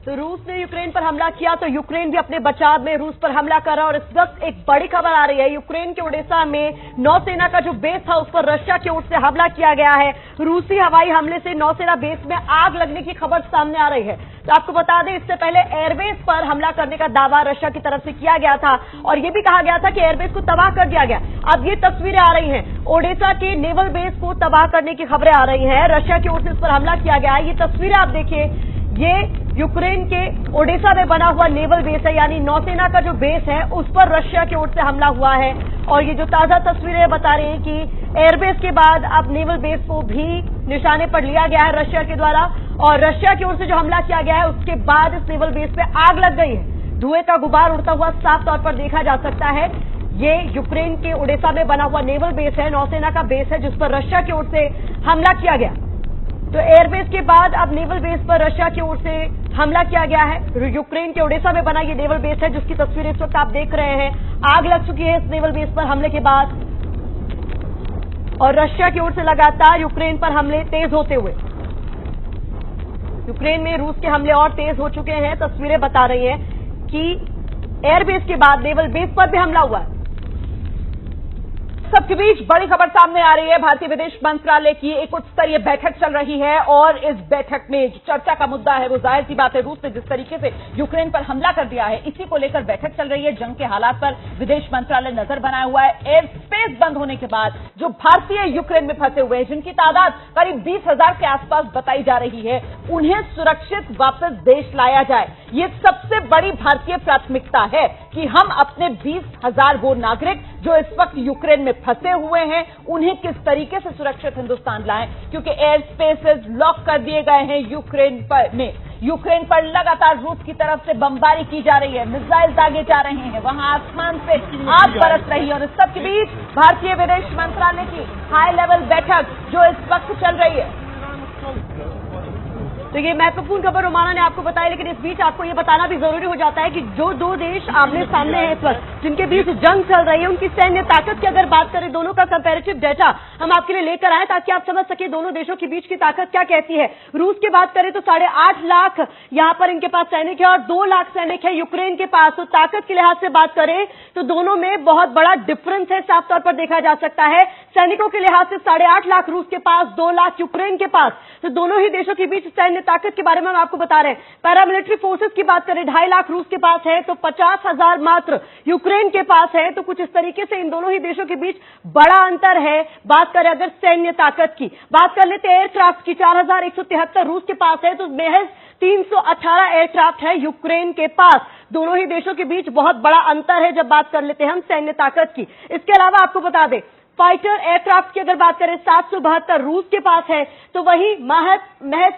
तो रूस ने यूक्रेन पर हमला किया तो यूक्रेन भी अपने बचाव में रूस पर हमला कर रहा है। और इस वक्त एक बड़ी खबर आ रही है, यूक्रेन के ओडेसा में नौसेना का जो बेस था उस पर रशिया की ओर से हमला किया गया है। रूसी हवाई हमले से नौसेना बेस में आग लगने की खबर सामने आ रही है। तो आपको बता दें, इससे पहले एयरबेस पर हमला करने का दावा रशिया की तरफ से किया गया था और यह भी कहा गया था कि एयरबेस को तबाह कर दिया गया। अब ये तस्वीरें आ रही हैं, ओडेसा के नेवल बेस को तबाह करने की खबरें आ रही हैं। रशिया की ओर से इस पर हमला किया गया है। ये तस्वीरें आप देखिए, ये यूक्रेन के ओडेसा में बना हुआ नेवल बेस है, यानी नौसेना का जो बेस है उस पर रशिया की ओर से हमला हुआ है। और ये जो ताजा तस्वीरें बता रही हैं कि एयरबेस के बाद अब नेवल बेस को भी निशाने पर लिया गया है रशिया के द्वारा। और रशिया की ओर से जो हमला किया गया है उसके बाद इस नेवल बेस पे आग लग गई है। धुएं का गुबार उड़ता हुआ साफ तौर पर देखा जा सकता है। ये यूक्रेन के ओडेसा में बना हुआ नेवल बेस है, नौसेना का बेस है, जिस पर रशिया की ओर से हमला किया गया। तो एयरबेस के बाद अब नेवल बेस पर रशिया की ओर से हमला किया गया है। यूक्रेन के ओडेसा में बना ये नेवल बेस है, जिसकी तस्वीरें इस वक्त आप देख रहे हैं। आग लग चुकी है इस नेवल बेस पर हमले के बाद और रशिया की ओर से लगातार यूक्रेन पर हमले तेज होते हुए यूक्रेन में रूस के हमले और तेज हो चुके हैं। तस्वीरें बता रही हैं कि एयरबेस के बाद नेवल बेस पर भी हमला हुआ है। सबके बीच बड़ी खबर सामने आ रही है। भारतीय विदेश मंत्रालय की एक उच्च स्तरीय बैठक चल रही है और इस बैठक में जो चर्चा का मुद्दा है वो जाहिर सी बात है, रूस ने जिस तरीके से यूक्रेन पर हमला कर दिया है इसी को लेकर बैठक चल रही है। जंग के हालात पर विदेश मंत्रालय नजर बनाए हुआ है। एयर स्पेस बंद होने के बाद जो भारतीय यूक्रेन में फंसे हुए हैं, जिनकी तादाद करीब 20,000 के आसपास बताई जा रही है, उन्हें सुरक्षित वापस देश लाया जाए। ये सबसे बड़ी भारतीय प्राथमिकता है कि हम अपने 20,000 वो नागरिक जो इस वक्त यूक्रेन में फंसे हुए हैं उन्हें किस तरीके से सुरक्षित हिंदुस्तान लाएं, क्योंकि एयर स्पेसेस लॉक कर दिए गए हैं यूक्रेन पर लगातार रूस की तरफ से बमबारी की जा रही है, मिसाइल दागे जा रहे हैं, वहां आसमान से आग बरस रही है। और इस सब के बीच भारतीय विदेश मंत्रालय की हाई लेवल बैठक जो इस वक्त चल रही है। तो ये महत्वपूर्ण खबर रोमाना ने आपको बताया, लेकिन इस बीच आपको ये बताना भी जरूरी हो जाता है कि जो दो देश आमने सामने हैं इस वक्त, जिनके बीच जंग चल रही है, उनकी सैन्य ताकत की अगर बात करें, दोनों का कंपैरेटिव डेटा हम आपके लिए लेकर आए ताकि आप समझ सके दोनों देशों के बीच की ताकत क्या कहती है। रूस की बात करें तो 8.5 लाख यहां पर इनके पास सैनिक है और 2 लाख सैनिक है यूक्रेन के पास। तो ताकत के लिहाज से बात करें तो दोनों में बहुत बड़ा डिफरेंस है, साफ तौर पर देखा जा सकता है। सैनिकों के लिहाज से 8.5 लाख रूस के पास, 2 लाख यूक्रेन के पास। तो दोनों ही देशों के बीच सैन्य ताकत के बारे में हम आपको बता रहे हैं। पैरामिलिट्री फोर्सेस की बात करें, 2.5 लाख रूस के पास है तो 50,000 मात्र यूक्रेन के पास है। तो कुछ इस तरीके से इन दोनों ही देशों के बीच बड़ा अंतर है। बात करें अगर सैन्य ताकत की बात कर लेते हैं एयरक्राफ्ट की, 4,173 रूस के पास है तो महज 318 एयरक्राफ्ट है यूक्रेन के पास। दोनों ही देशों के बीच बहुत बड़ा अंतर है जब बात कर लेते हैं हम सैन्य ताकत की। इसके अलावा आपको बता दें, फाइटर एयरक्राफ्ट की अगर बात करें 772 रूस के पास है तो वही महज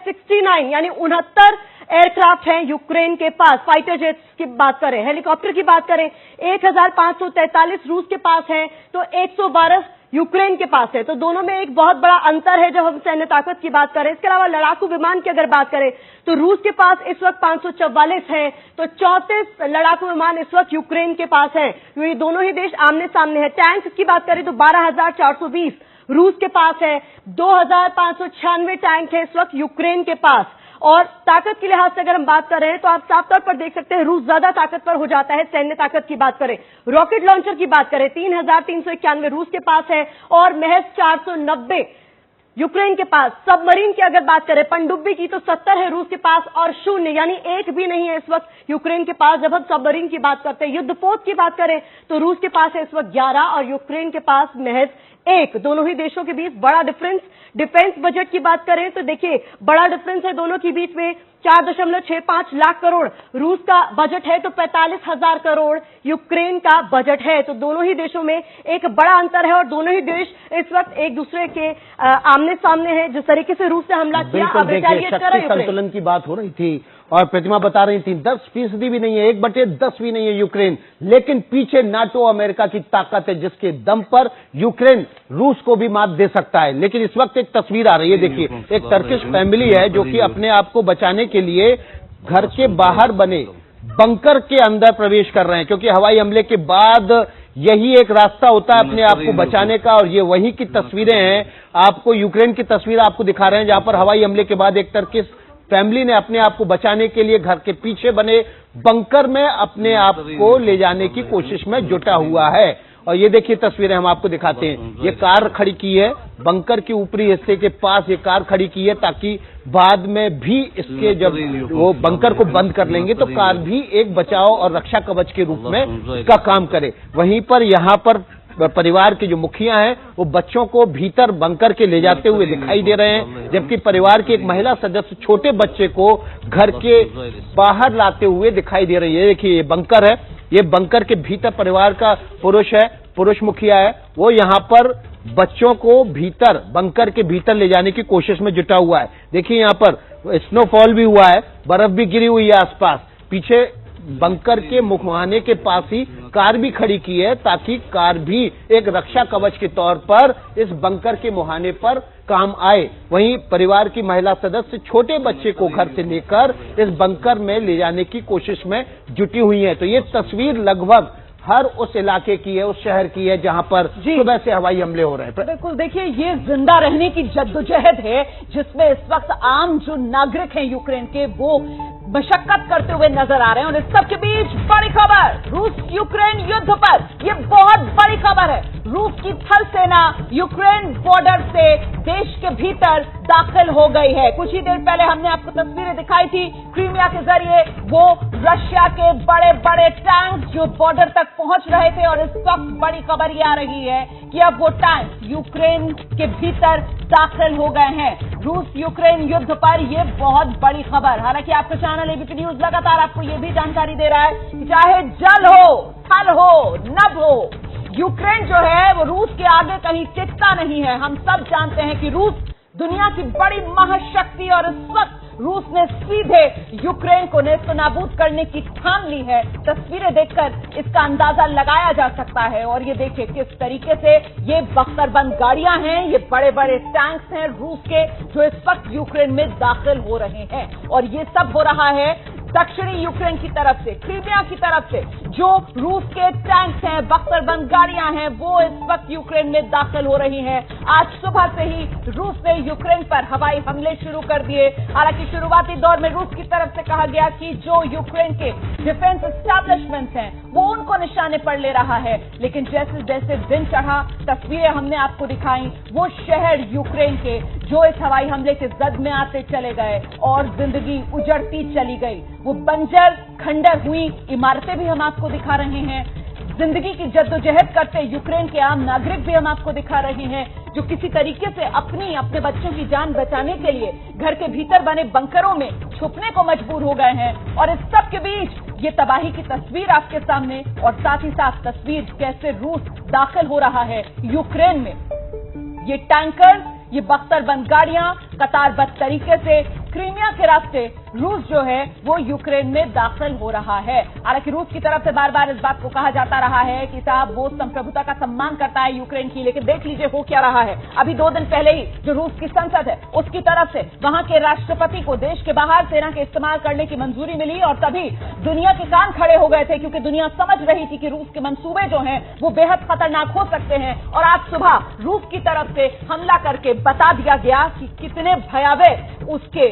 69 यानी 69 एयरक्राफ्ट हैं यूक्रेन के पास। फाइटर जेट्स की बात करें, हेलीकॉप्टर की बात करें, 1,543 रूस के पास है तो 112 यूक्रेन के पास है। तो दोनों में एक बहुत बड़ा अंतर है जब हम सैन्य ताकत की बात करें। इसके अलावा लड़ाकू विमान की अगर बात करें तो रूस के पास इस वक्त 544 है तो 34 लड़ाकू विमान इस वक्त यूक्रेन के पास है। ये दोनों ही देश आमने सामने है। टैंक की बात करें तो 12,420 रूस के पास है, 2,596 टैंक है इस वक्त यूक्रेन के पास। और ताकत के लिहाज से अगर हम बात करें तो आप साफ तौर पर देख सकते हैं रूस ज्यादा ताकतवर हो जाता है। सैन्य ताकत की बात करें, रॉकेट लॉन्चर की बात करें 3,391 रूस के पास है और महज 490 यूक्रेन के पास। सबमरीन की अगर बात करें पनडुब्बी की तो 70 है रूस के पास और 0 यानी एक भी नहीं है इस वक्त यूक्रेन के पास। जब हम सबमरीन की बात करते हैं, युद्धपोत की बात करें तो रूस के पास है इस वक्त 11 और यूक्रेन के पास महज 1। दोनों ही देशों के बीच बड़ा डिफरेंस। डिफेंस बजट की बात करें तो देखिए बड़ा डिफरेंस है दोनों के बीच में। 4.65 लाख करोड़ रूस का बजट है तो 45,000 करोड़ यूक्रेन का बजट है। तो दोनों ही देशों में एक बड़ा अंतर है और दोनों ही देश इस वक्त एक दूसरे के आमने सामने हैं। जिस तरीके से रूस ने हमला किया, अब रिटेलिएट कर रहा है यूक्रेन। संतुलन की बात हो रही थी और प्रतिमा बता रही थी 10% भी नहीं है, 1/10 भी नहीं है यूक्रेन, लेकिन पीछे नाटो अमेरिका की ताकत है जिसके दम पर यूक्रेन रूस को भी मात दे सकता है। लेकिन इस वक्त एक तस्वीर आ रही है, देखिए एक टर्किश फैमिली है जो कि अपने आप को बचाने के लिए घर के बाहर बने बंकर के अंदर प्रवेश कर रहे हैं, क्योंकि हवाई हमले के बाद यही एक रास्ता होता है अपने आप को बचाने का। और ये वही की तस्वीरें हैं, आपको यूक्रेन की तस्वीर आपको दिखा रहे हैं जहां पर हवाई हमले के बाद एक टर्किश फैमिली ने अपने आप को बचाने के लिए घर के पीछे बने बंकर में अपने आप को ले जाने की कोशिश में जुटा हुआ है। और ये देखिए तस्वीरें हम आपको दिखाते हैं। ये कार खड़ी की है, बंकर के ऊपरी हिस्से के पास ये कार खड़ी की है, ताकि बाद में भी इसके जब वो बंकर को बंद कर लेंगे तो कार भी एक बचाव और रक्षा कवच के रूप में इसका काम करे। वहीं पर यहाँ पर परिवार के जो मुखिया हैं वो बच्चों को भीतर बंकर के ले जाते हुए दिखाई दे रहे हैं, जबकि परिवार की एक महिला सदस्य छोटे बच्चे को घर के बाहर लाते हुए दिखाई दे रही है। देखिए ये बंकर है, ये बंकर के भीतर परिवार का पुरुष मुखिया है, वो यहाँ पर बच्चों को भीतर बंकर के भीतर ले जाने की कोशिश में जुटा हुआ है। देखिए यहाँ पर स्नोफॉल भी हुआ है, बर्फ भी गिरी हुई है आसपास। पीछे बंकर के मुखवाने के पास ही कार भी खड़ी की है, ताकि कार भी एक रक्षा कवच के तौर पर इस बंकर के मुहाने पर काम आए। वहीं परिवार की महिला सदस्य छोटे बच्चे को घर से लेकर इस बंकर में ले जाने की कोशिश में जुटी हुई है। तो ये तस्वीर लगभग हर उस इलाके की है, उस शहर की है जहां पर सुबह से हवाई हमले हो रहे हैं। बिल्कुल, देखिए ये जिंदा रहने की जद्दोजहद है जिसमें इस वक्त आम जो नागरिक हैं यूक्रेन के वो मशक्कत करते हुए नजर आ रहे हैं। और इस सब के बीच बड़ी खबर, रूस यूक्रेन युद्ध पर, ये बहुत बड़ी खबर है। रूस की थल सेना यूक्रेन बॉर्डर से देश के भीतर दाखिल हो गई है। कुछ ही देर पहले हमने आपको तस्वीरें दिखाई थी क्रीमिया के जरिए, वो रशिया के बड़े बड़े टैंक जो बॉर्डर तक पहुंच रहे थे। और इस वक्त बड़ी खबर ये आ रही है कि अब वो टैंक यूक्रेन के भीतर दाखिल हो गए हैं। रूस यूक्रेन युद्ध पर ये बहुत बड़ी खबर। हालांकि आपका चैनल एबीपी न्यूज लगातार आपको ये भी जानकारी दे रहा है कि चाहे जल हो, थल हो, नभ हो, यूक्रेन जो है वो रूस के आगे कहीं टिकता नहीं है। हम सब जानते हैं कि रूस दुनिया की बड़ी महाशक्ति, और इस वक्त रूस ने सीधे यूक्रेन को नेस्तनाबूद करने की ठान ली है। तस्वीरें देखकर इसका अंदाजा लगाया जा सकता है। और ये देखिए किस तरीके से ये बख्तरबंद गाड़ियां हैं, ये बड़े बड़े टैंक्स हैं रूस के जो इस वक्त यूक्रेन में दाखिल हो रहे हैं। और ये सब हो रहा है दक्षिणी यूक्रेन की तरफ से, क्रीमिया की तरफ से जो रूस के टैंक्स हैं, बख्तरबंद गाड़ियां हैं, वो इस वक्त यूक्रेन में दाखिल हो रही हैं। आज सुबह से ही रूस ने यूक्रेन पर हवाई हमले शुरू कर दिए। हालांकि शुरुआती दौर में रूस की तरफ से कहा गया कि जो यूक्रेन के डिफेंस एस्टैब्लिशमेंट्स हैं वो उनको निशाने पर ले रहा है, लेकिन जैसे जैसे दिन चढ़ा तस्वीरें हमने आपको दिखाई वो शहर यूक्रेन के जो इस हवाई हमले के जद में आते चले गए और जिंदगी उजड़ती चली गई। वो बंजर खंडर हुई इमारतें भी हम आपको दिखा रहे हैं। जिंदगी की जद्दोजहद करते यूक्रेन के आम नागरिक भी हम आपको दिखा रहे हैं जो किसी तरीके से अपने बच्चों की जान बचाने के लिए घर के भीतर बने बंकरों में छुपने को मजबूर हो गए हैं। और इस सब के बीच ये तबाही की तस्वीर आपके सामने, और साथ ही साथ तस्वीर कैसे रूस दाखिल हो रहा है यूक्रेन में। ये टैंकर, ये बख्तरबंद गाड़ियां कतारबद्ध तरीके से क्रीमिया के रास्ते रूस जो है वो यूक्रेन में दाखिल हो रहा है। हालांकि रूस की तरफ से बार बार इस बात को कहा जाता रहा है कि साहब वो संप्रभुता का सम्मान करता है यूक्रेन की, लेकिन देख लीजिए हो क्या रहा है। अभी 2 दिन पहले ही जो रूस की संसद है उसकी तरफ से वहां के राष्ट्रपति को देश के बाहर सेना के इस्तेमाल करने की मंजूरी मिली, और तभी दुनिया के कान खड़े हो गए थे क्योंकि दुनिया समझ रही थी कि रूस के मंसूबे जो हैं वो बेहद खतरनाक हो सकते हैं। और आज सुबह रूस की तरफ से हमला करके बता दिया गया कि कितने भयावह उसके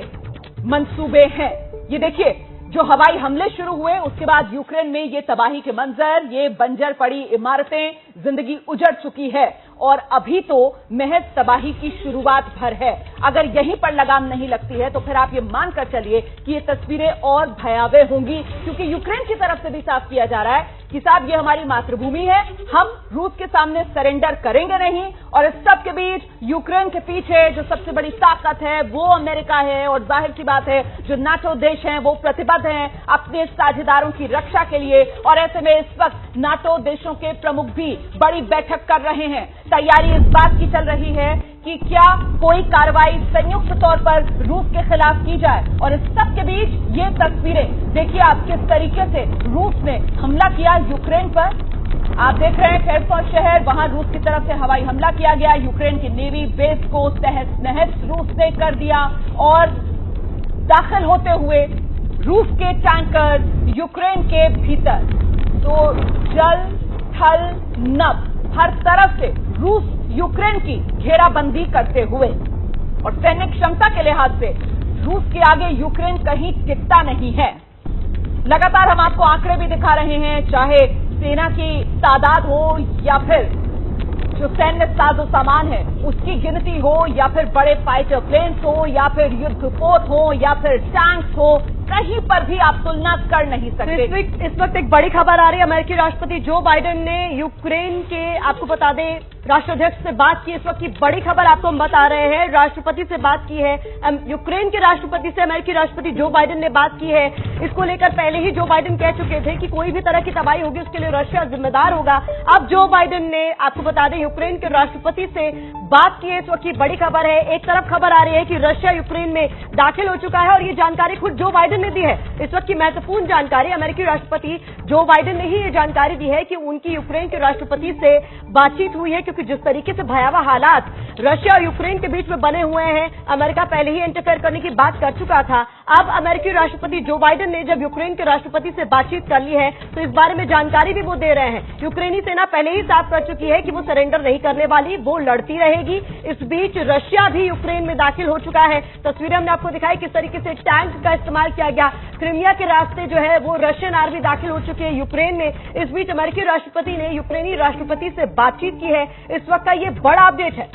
मंसूबे हैं। ये देखिए जो हवाई हमले शुरू हुए उसके बाद यूक्रेन में ये तबाही के मंजर, ये बंजर पड़ी इमारतें, जिंदगी उजड़ चुकी है। और अभी तो महज तबाही की शुरुआत भर है। अगर यहीं पर लगाम नहीं लगती है तो फिर आप ये मानकर चलिए कि ये तस्वीरें और भयावह होंगी, क्योंकि यूक्रेन की तरफ से भी साफ किया जा रहा है कि साहब ये हमारी मातृभूमि है, हम रूस के सामने सरेंडर करेंगे नहीं। और इस सब के बीच यूक्रेन के पीछे जो सबसे बड़ी ताकत है वो अमेरिका है, और जाहिर सी बात है जो नाटो देश हैं वो प्रतिबद्ध हैं अपने साझेदारों की रक्षा के लिए। और ऐसे में इस वक्त नाटो देशों के प्रमुख भी बड़ी बैठक कर रहे हैं। तैयारी इस बात की चल रही है कि क्या कोई कार्रवाई संयुक्त तौर पर रूस के खिलाफ की जाए। और इस सब के बीच ये तस्वीरें देखिए आप किस तरीके से रूस ने हमला किया यूक्रेन पर। आप देख रहे हैं खेर्सन शहर, वहां रूस की तरफ से हवाई हमला किया गया। यूक्रेन की नेवी बेस को तहस नहस रूस ने कर दिया, और दाखिल होते हुए रूस के टैंकर यूक्रेन के भीतर तो जल थल नभ हर तरफ से रूस यूक्रेन की घेराबंदी करते हुए, और सैन्य क्षमता के लिहाज से रूस के आगे यूक्रेन कहीं टिकता नहीं है। लगातार हम आपको आंकड़े भी दिखा रहे हैं, चाहे सेना की तादाद हो या फिर जो सैन्य साजो सामान है उसकी गिनती हो, या फिर बड़े फाइटर प्लेन्स हो, या फिर युद्धपोत हो, या फिर टैंक्स हो, कहीं पर भी आप तुलना कर नहीं सकते। इस वक्त एक बड़ी खबर आ रही है। अमेरिकी राष्ट्रपति जो बाइडेन ने यूक्रेन के, आपको बता दें, राष्ट्राध्यक्ष से बात की। इस वक्त की बड़ी खबर आपको हम बता रहे हैं, राष्ट्रपति से बात की है। यूक्रेन के राष्ट्रपति से अमेरिकी राष्ट्रपति जो बाइडेन ने बात की है। इसको लेकर पहले ही जो बाइडेन कह चुके थे कि कोई भी तरह की तबाही होगी उसके लिए रशिया जिम्मेदार होगा। अब जो बाइडेन ने, आपको बता दें, यूक्रेन के राष्ट्रपति से बात की है। इस वक्त की बड़ी खबर है। एक तरफ खबर आ रही है कि रशिया यूक्रेन में दाखिल हो चुका है और ये जानकारी खुद जो बाइडेन ने दी है। इस वक्त की महत्वपूर्ण जानकारी, अमेरिकी राष्ट्रपति जो बाइडेन ने ही ये जानकारी दी है कि उनकी यूक्रेन के राष्ट्रपति से बातचीत हुई है, क्योंकि जिस तरीके से भयावह हालात रशिया और यूक्रेन के बीच में बने हुए हैं, अमेरिका पहले ही इंटरफेयर करने की बात कर चुका था। अब अमेरिकी राष्ट्रपति जो बाइडेन ने जब यूक्रेन के राष्ट्रपति से बातचीत कर ली है तो इस बारे में जानकारी भी वो दे रहे हैं। यूक्रेनी सेना पहले ही साफ कर चुकी है कि वो सरेंडर नहीं करने वाली, वो लड़ती रहेगी। इस बीच रशिया भी यूक्रेन में दाखिल हो चुका है। तस्वीरें हमने आपको दिखाई किस तरीके से टैंक का इस्तेमाल किया गया। क्रीमिया के रास्ते जो है वो रशियन आर्मी दाखिल हो चुकी है यूक्रेन में। इस बीच अमेरिकी राष्ट्रपति ने यूक्रेनी राष्ट्रपति से बातचीत की है। इस वक्त का ये बड़ा अपडेट है।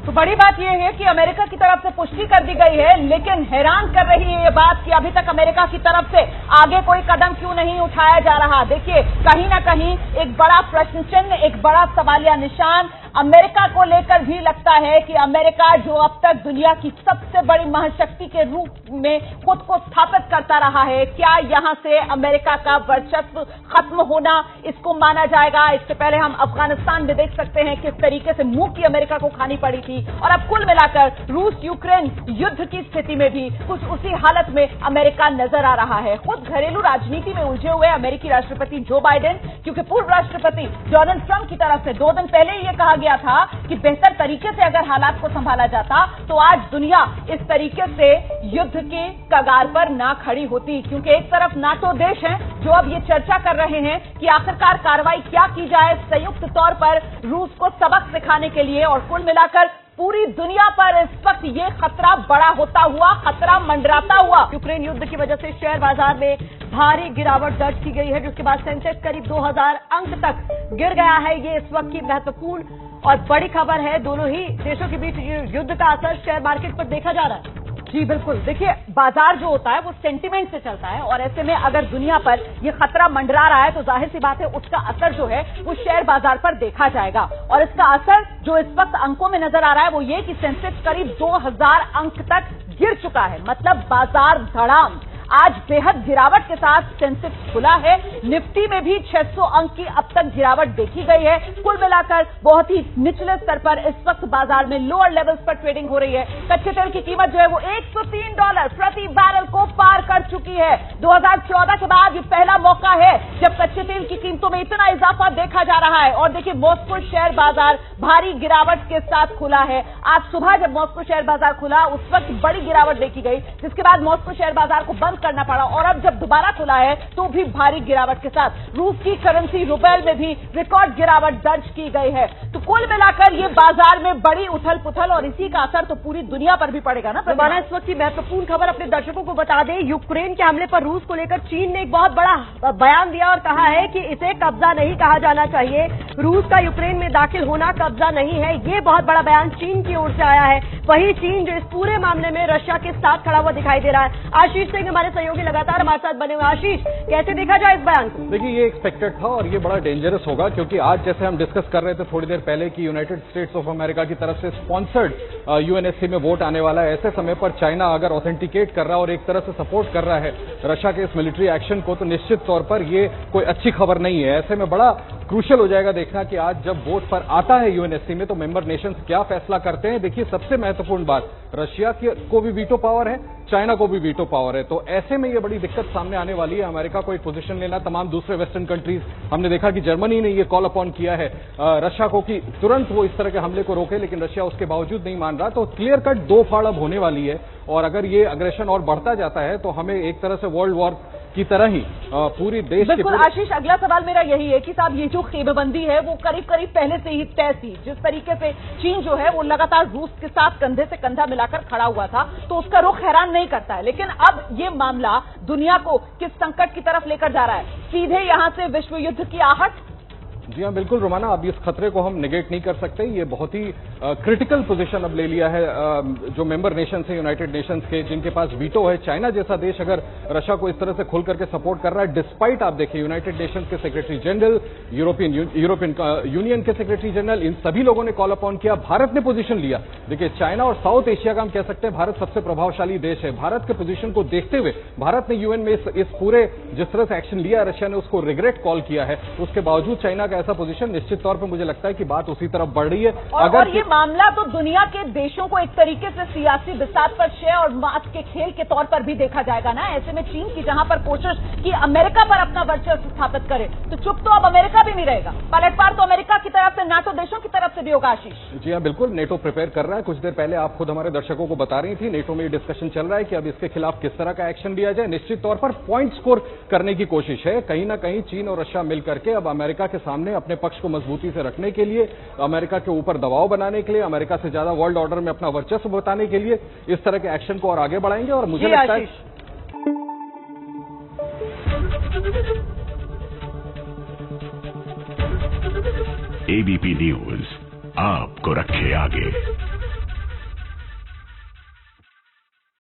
तो बड़ी बात यह है कि अमेरिका की तरफ से पुष्टि कर दी गई है, लेकिन हैरान कर रही है ये बात कि अभी तक अमेरिका की तरफ से आगे कोई कदम क्यों नहीं उठाया जा रहा। देखिए, कहीं ना कहीं एक बड़ा प्रश्न चिन्ह, एक बड़ा सवालिया निशान अमेरिका को लेकर भी लगता है कि अमेरिका जो अब तक दुनिया की सबसे बड़ी महाशक्ति के रूप में खुद को स्थापित करता रहा है, क्या यहां से अमेरिका का वर्चस्व खत्म होना इसको माना जाएगा। इससे पहले हम अफगानिस्तान में देख सकते हैं किस तरीके से मुंह की अमेरिका को खानी पड़ी थी, और अब कुल मिलाकर रूस यूक्रेन युद्ध की स्थिति में भी कुछ उसी हालत में अमेरिका नजर आ रहा है। खुद घरेलू राजनीति में उलझे हुए अमेरिकी राष्ट्रपति जो बाइडेन, क्योंकि पूर्व राष्ट्रपति डोनाल्ड ट्रंप की तरफ से 2 दिन पहले यह कहा गया था कि बेहतर तरीके से अगर हालात को संभाला जाता तो आज दुनिया इस तरीके से युद्ध के कगार पर ना खड़ी होती। क्योंकि एक तरफ नाटो देश हैं जो अब ये चर्चा कर रहे हैं कि आखिरकार कार्रवाई क्या की जाए संयुक्त तौर पर रूस को सबक सिखाने के लिए, और कुल मिलाकर पूरी दुनिया पर इस वक्त ये खतरा बड़ा होता हुआ, खतरा मंडराता हुआ। यूक्रेन युद्ध की वजह से शेयर बाजार में भारी गिरावट दर्ज की गई है, जिसके बाद सेंसेक्स करीब 2000 अंक तक गिर गया है। ये इस वक्त की महत्वपूर्ण और बड़ी खबर है। दोनों ही देशों के बीच युद्ध का असर शेयर मार्केट पर देखा जा रहा है। जी बिल्कुल, देखिए, बाजार जो होता है वो सेंटीमेंट से चलता है, और ऐसे में अगर दुनिया पर ये खतरा मंडरा रहा है तो जाहिर सी बात है उसका असर जो है वो शेयर बाजार पर देखा जाएगा। और इसका असर जो इस वक्त अंकों में नजर आ रहा है वो ये कि सेंसेक्स करीब 2000 अंक तक गिर चुका है, मतलब बाजार धड़ाम। आज बेहद गिरावट के साथ सेंसेक्स खुला है। निफ्टी में भी 600 अंक की अब तक गिरावट देखी गई है। कुल मिलाकर बहुत ही निचले स्तर पर इस वक्त बाजार में लोअर लेवल्स पर ट्रेडिंग हो रही है। कच्चे तेल की कीमत जो है वो $103 प्रति बैरल को पार कर चुकी है। 2014 के बाद ये पहला मौका है जब कच्चे तेल की कीमतों में इतना इजाफा देखा जा रहा है। और देखिए, मॉस्को शेयर बाजार भारी गिरावट के साथ खुला है। आज सुबह जब मॉस्को शेयर बाजार खुला उस वक्त बड़ी गिरावट देखी गई, जिसके बाद मॉस्को शेयर बाजार को बंद करना पड़ा, और अब जब दोबारा खुला है तो भी भारी गिरावट के साथ रूस की करेंसी रूबेल में भी रिकॉर्ड गिरावट दर्ज की गई है। तो कुल मिलाकर ये बाजार में बड़ी उथल पुथल, और इसी का असर तो पूरी दुनिया पर भी पड़ेगा ना। प्रतिमा, इस वक्त की महत्वपूर्ण खबर अपने दर्शकों को बता दें। यूक्रेन के हमले पर रूस को लेकर चीन ने एक बहुत बड़ा बयान दिया और कहा है कि इसे कब्जा नहीं कहा जाना चाहिए। रूस का यूक्रेन में दाखिल होना कब्जा नहीं है, ये बहुत बड़ा बयान चीन की ओर से आया है। वही चीन जो इस पूरे मामले में रशिया के साथ खड़ा हुआ दिखाई दे रहा है। आशीष सिंह हमारे सहयोगी लगातार हमारे साथ बने हुए। आशीष, कैसे देखा जाए इस बयान को? देखिए, ये एक्सपेक्टेड था और ये बड़ा डेंजरस होगा, क्योंकि आज जैसे हम डिस्कस कर रहे थे थोड़ी देर पहले कि यूनाइटेड स्टेट्स ऑफ अमेरिका की तरफ से स्पॉन्सर्ड यूएनएससी में वोट आने वाला है। ऐसे समय पर चाइना अगर ऑथेंटिकेट कर रहा है और एक तरह से सपोर्ट कर रहा है रशिया के इस मिलिट्री एक्शन को, तो निश्चित तौर पर ये कोई अच्छी खबर नहीं है। ऐसे में बड़ा क्रूशियल हो जाएगा देखना कि आज जब वोट पर आता है यूएनएससी में तो मेंबर नेशंस क्या फैसला करते हैं। देखिए, सबसे महत्वपूर्ण बात, रशिया को भी वीटो पावर है, चाइना को भी वीटो पावर है, तो ऐसे में ये बड़ी दिक्कत सामने आने वाली है। अमेरिका को एक पोजीशन लेना, तमाम दूसरे वेस्टर्न कंट्रीज, हमने देखा कि जर्मनी ने ये कॉल अपॉन किया है रशिया को कि तुरंत वो इस तरह के हमले को रोके, लेकिन रशिया उसके बावजूद नहीं मान रहा। तो क्लियर कट 2 फाड़ अब होने वाली है, और अगर ये अग्रेशन और बढ़ता जाता है तो हमें एक तरह से वर्ल्ड वॉर की तरह ही पूरी देश की बिल्कुल आशीष, अगला सवाल मेरा यही है कि साहब ये जो खेमेबंदी है वो करीब करीब पहले से ही तय थी। जिस तरीके से चीन जो है वो लगातार रूस के साथ कंधे से कंधा मिलाकर खड़ा हुआ था, तो उसका रुख हैरान नहीं करता है। लेकिन अब ये मामला दुनिया को किस संकट की तरफ लेकर जा रहा है? सीधे यहां से विश्व युद्ध की आहट? जी हाँ, बिल्कुल रोमाना, अब इस खतरे को हम निगेट नहीं कर सकते। ये बहुत ही क्रिटिकल पोजीशन अब ले लिया है जो मेंबर नेशंस है यूनाइटेड नेशंस के, जिनके पास वीटो है। चाइना जैसा देश अगर रशिया को इस तरह से खुल करके सपोर्ट कर रहा है, डिस्पाइट आप देखिए यूनाइटेड नेशंस के सेक्रेटरी जनरल, यूरोपियन यूनियन के सेक्रेटरी जनरल, इन सभी लोगों ने कॉल अपॉन किया। भारत ने पोजीशन लिया। देखिए, चाइना और साउथ एशिया का हम कह सकते हैं भारत सबसे प्रभावशाली देश है। भारत के पोजीशन को देखते हुए भारत ने यूएन में इस पूरे जिस तरह से एक्शन लिया, रशिया ने उसको रिग्रेट कॉल किया है। उसके बावजूद चाइना का ऐसा पोजीशन, निश्चित तौर पर मुझे लगता है कि बात उसी तरफ बढ़ रही है। और ये मामला तो दुनिया के देशों को एक तरीके से सियासी बिसात पर शय और मात के खेल के तौर पर भी देखा जाएगा ना। ऐसे में चीन की जहां पर कोशिश कि अमेरिका पर अपना वर्चस्व स्थापित करे, तो चुप तो अब अमेरिका भी नहीं रहेगा। पलटवार तो अमेरिका की तरफ से, नाटो देशों की तरफ से भी होगा आशीष। जी हाँ, बिल्कुल, नेटो प्रिपेयर कर रहा है। कुछ देर पहले आप खुद हमारे दर्शकों को बता रही थी, नेटो में ये डिस्कशन चल रहा है कि अब इसके खिलाफ किस तरह का एक्शन लिया जाए। निश्चित तौर पर पॉइंट स्कोर करने की कोशिश है। कहीं ना कहीं चीन और रशिया मिल करके अब अमेरिका के सामने अपने पक्ष को मजबूती से रखने के लिए, अमेरिका के ऊपर दबाव बनाने के लिए, अमेरिका से ज्यादा वर्ल्ड ऑर्डर में अपना वर्चस्व बताने के लिए इस तरह के एक्शन को और आगे बढ़ाएंगे। और मुझे लगता है एबीपी न्यूज आपको रखे आगे।